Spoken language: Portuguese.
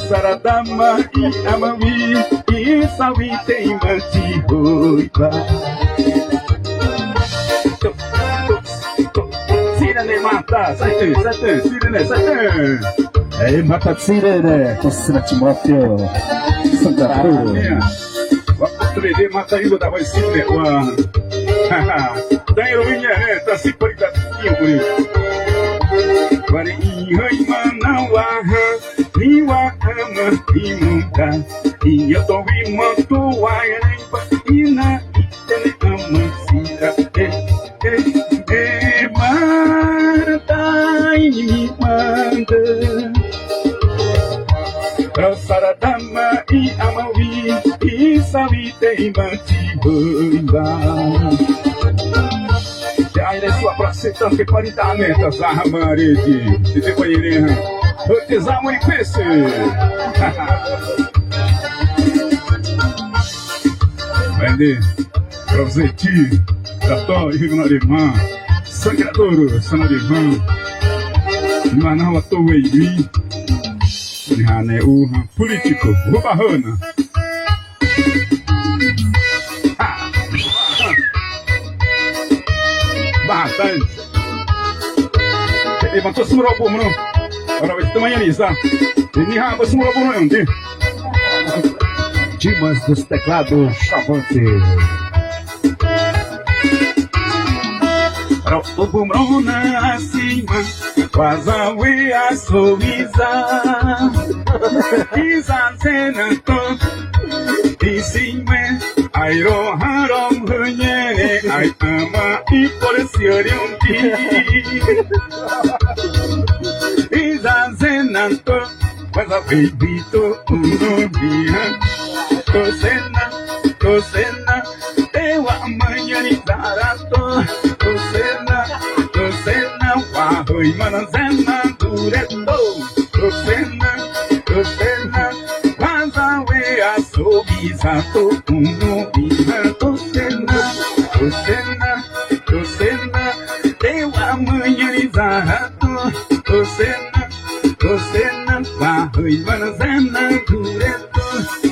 Saradama e Amami e Sawite Mati Boiba Sirene mata, sirene, sirene. Mata sirene, Costina Timóteo, Santa Cruz. Trede mata indo da voz sirene, da heroína, né? Tá se paridatinho por isso. Vari ihai manawa Niwa ama imuka Iyoto imoto wairemba Ina itene amasira Mata ini manda Saradama e amawi E savite imati boiba Aire sua placenta que paridamento Zahamarede Se te banheirinha Otezamo e peixe Vende Provzeti Dató e Rio Alemã Sangradouro Sanalemã Manaus Atoweiri Nihane Uha Político Rubarrana Bastante. Levantou se murou não. Agora vai ter manhã nisa. Ele raba se murou não tem. Dimas dos teclados Chavante. O bumrona acima, quase a sorrisa. Izazena to, isime. Airo harom hunyene, ai ama e por sioriunti. Izazenanto, mas a bebito unomia. Tosena, teu amanhã e zarato. Tosena, wahoi manazena dureto. Tosena, Mazawe asobizato unomia. Tosena, teu amanhã e zarato. Tosena, wahoi manazena dureto.